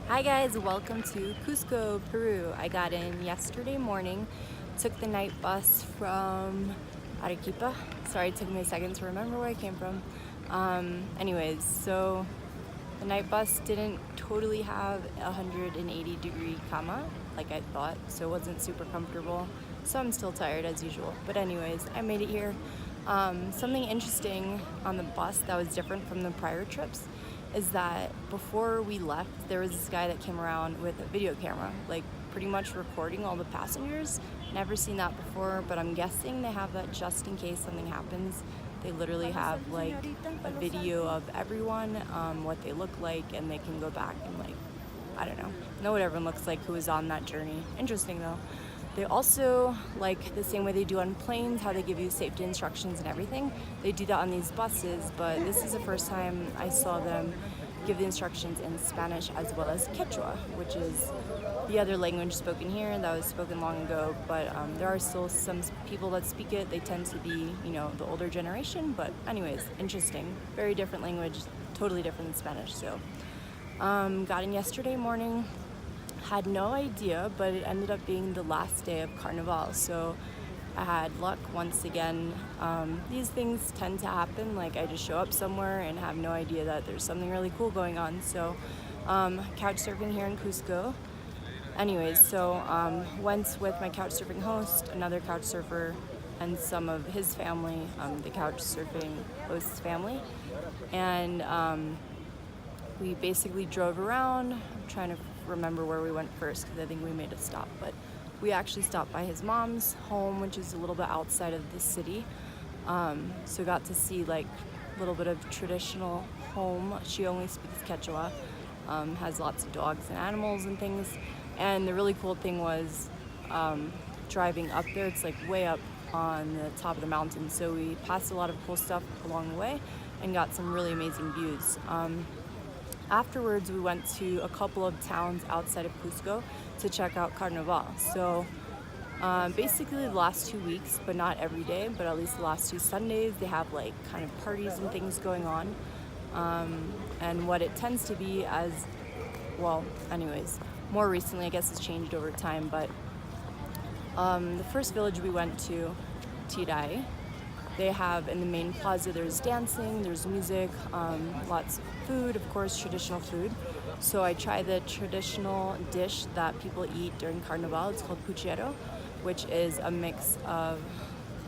Hi guys, welcome to Cusco, Peru. I got in yesterday morning, took the night bus from Arequipa. Sorry, it took me a second to remember where I came from. Anyways, so the night bus didn't totally have a 180-degree cama like I thought, so it wasn't super comfortable. So I'm still tired as usual. But anyways, I made it here. Something interesting on the bus that was different from the prior trips is that before we left, there was this guy that came around with a video camera, like pretty much recording all the passengers. Never seen that before, but I'm guessing they have that just in case something happens. They literally have like a video of everyone, what they look like, and they can go back and like, I don't know what everyone looks like who was on that journey. Interesting though. They also, like the same way they do on planes, how they give you safety instructions and everything, they do that on these buses, but this is the first time I saw them give the instructions in Spanish as well as Quechua, which is the other language spoken here that was spoken long ago, but there are still some people that speak it. They tend to be, the older generation, but anyways, interesting. Very different language, totally different than Spanish, so. Got in yesterday morning. Had no idea, but it ended up being the last day of Carnival, so I had luck once again. These things tend to happen, like I just show up somewhere and have no idea that there's something really cool going on. So couch surfing here in Cusco. Anyways, so went with my couch surfing host, another couch surfer, and some of his family, the couch surfing host's family, and we basically drove around. I'm trying to remember where we went first because I think we made a stop, but we actually stopped by his mom's home, which is a little bit outside of the city. So got to see like a little bit of traditional home. She only speaks Quechua, has lots of dogs and animals and things. And the really cool thing was driving up there. It's like way up on the top of the mountain. So we passed a lot of cool stuff along the way and got some really amazing views. Afterwards, we went to a couple of towns outside of Cusco to check out Carnival. So basically the last 2 weeks, but not every day, but at least the last 2 Sundays, they have like kind of parties and things going on. And what it tends to be as, well, anyways, more recently, I guess it's changed over time, but the first village we went to, Tirai, they have in the main plaza, there's dancing, there's music, lots of food, of course, traditional food. So I tried the traditional dish that people eat during Carnival. It's called puchero, which is a mix of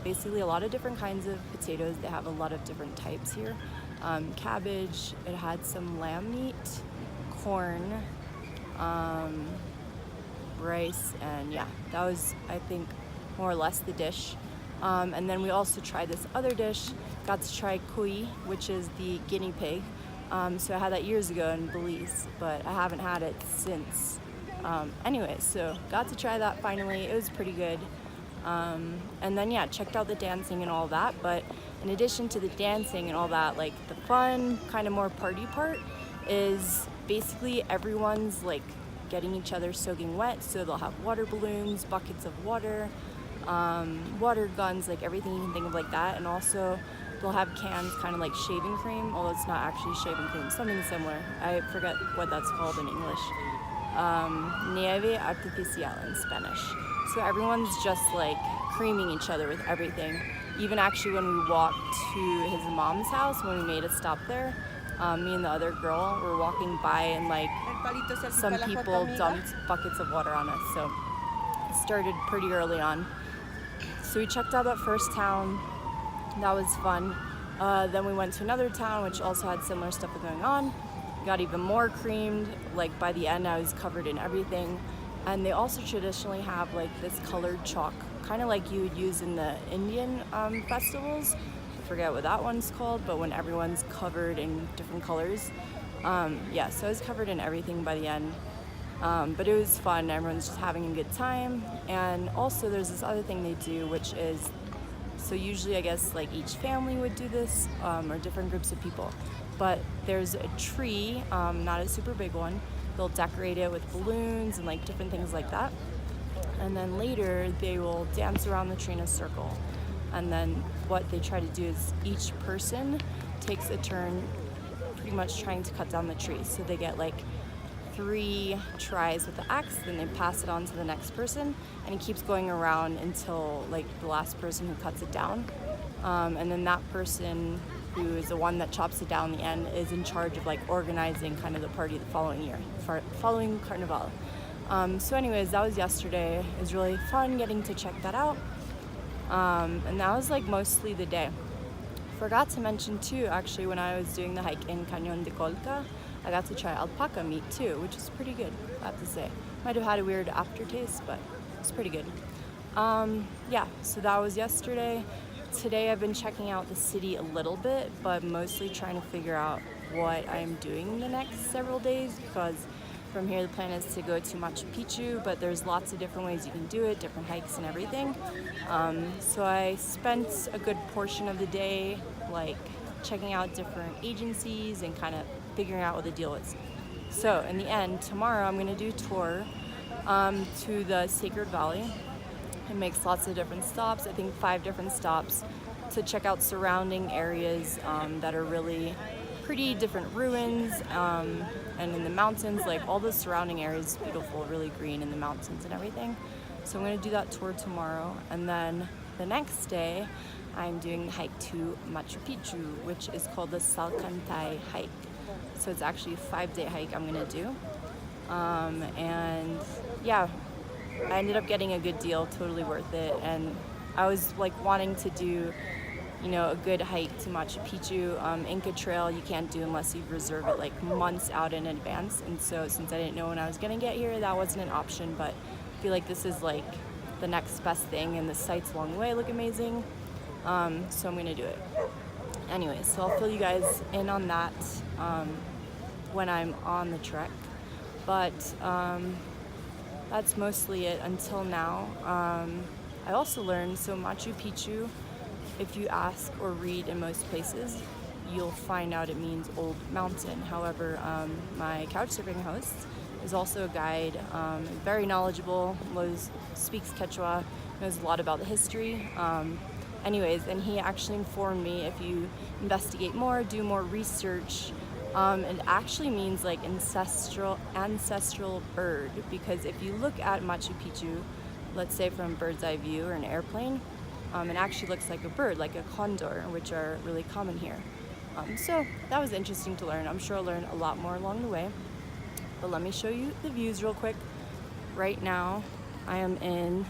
basically a lot of different kinds of potatoes. They have a lot of different types here. Cabbage, it had some lamb meat, corn, rice, and yeah, that was, I think, more or less the dish. And then we also tried this other dish, got to try cuy, which is the guinea pig. So I had that years ago in Belize, but I haven't had it since. Anyway, so got to try that finally. It was pretty good. And then, yeah, checked out the dancing and all that. But in addition to the dancing and all that, like the fun, kind of more party part is basically everyone's like getting each other soaking wet. So they'll have water balloons, buckets of water, water guns, like everything you can think of like that. And also they'll have cans kind of like shaving cream, although it's not actually shaving cream, something similar. I forget what that's called in English. Nieve artificial in Spanish. So everyone's just like creaming each other with everything. Even actually when we walked to his mom's house, when we made a stop there, me and the other girl were walking by and like some people dumped buckets of water on us. So it started pretty early on. So we checked out that first town. That was fun. Then we went to another town which also had similar stuff going on. Got even more creamed. Like by the end I was covered in everything. And they also traditionally have like this colored chalk, kind of like you would use in the Indian festivals. I forget what that one's called, but when everyone's covered in different colors. Yeah, so I was covered in everything by the end. But it was fun. Everyone's just having a good time. And also there's this other thing they do, which is, so usually I guess like each family would do this, or different groups of people. But there's a tree, not a super big one. They'll decorate it with balloons and like different things like that. And then later they will dance around the tree in a circle. And then what they try to do is each person takes a turn pretty much trying to cut down the tree. So they get like 3 tries with the axe, then they pass it on to the next person, and he keeps going around until like the last person who cuts it down. And then that person who is the one that chops it down in the end is in charge of like organizing kind of the party the following year, following Carnival. So anyways, that was yesterday. It was really fun getting to check that out. And that was like mostly the day. Forgot to mention too, actually, when I was doing the hike in Cañón de Colca, I got to try alpaca meat too, which is pretty good, I have to say. Might have had a weird aftertaste, but it's pretty good. Yeah, so that was yesterday. Today I've been checking out the city a little bit, but mostly trying to figure out what I'm doing the next several days, because from here the plan is to go to Machu Picchu, but there's lots of different ways you can do it, different hikes and everything. So I spent a good portion of the day like checking out different agencies and kind of figuring out what the deal is. So in the end, tomorrow I'm going to do a tour to the Sacred Valley. It makes lots of different stops, I think 5 different stops, to check out surrounding areas that are really pretty different ruins, and in the mountains, like all the surrounding areas is beautiful, really green in the mountains and everything. So I'm going to do that tour tomorrow, and then the next day I'm doing the hike to Machu Picchu, which is called the Salcantay hike. So it's actually a 5-day hike I'm going to do. And yeah, I ended up getting a good deal, totally worth it. And I was like wanting to do, you know, a good hike to Machu Picchu. Inca Trail you can't do unless you reserve it like months out in advance. And so since I didn't know when I was going to get here, that wasn't an option. But I feel like this is like the next best thing, and the sights along the way look amazing. So I'm going to do it. Anyway, so I'll fill you guys in on that when I'm on the trek. But that's mostly it until now. I also learned, so Machu Picchu, if you ask or read in most places, you'll find out it means old mountain. However, my couchsurfing host is also a guide, very knowledgeable, speaks Quechua, knows a lot about the history. Anyways, and he actually informed me if you investigate more, do more research, it actually means like ancestral bird, because if you look at Machu Picchu, let's say from bird's eye view or an airplane, it actually looks like a bird, like a condor, which are really common here. So that was interesting to learn. I'm sure I'll learn a lot more along the way. But let me show you the views real quick. Right now, I am in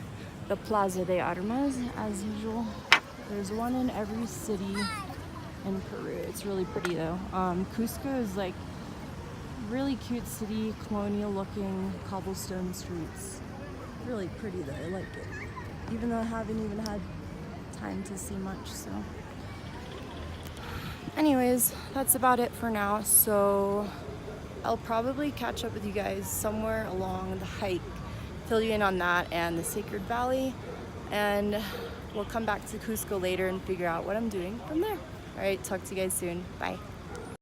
the Plaza de Armas, as usual. There's one in every city in Peru. It's really pretty though. Cusco is like really cute city, colonial looking cobblestone streets. Really pretty though, I like it. Even though I haven't even had time to see much, so. Anyways, that's about it for now. So I'll probably catch up with you guys somewhere along the hike, fill you in on that and the Sacred Valley, and we'll come back to Cusco later and figure out what I'm doing from there. All right, talk to you guys soon. Bye.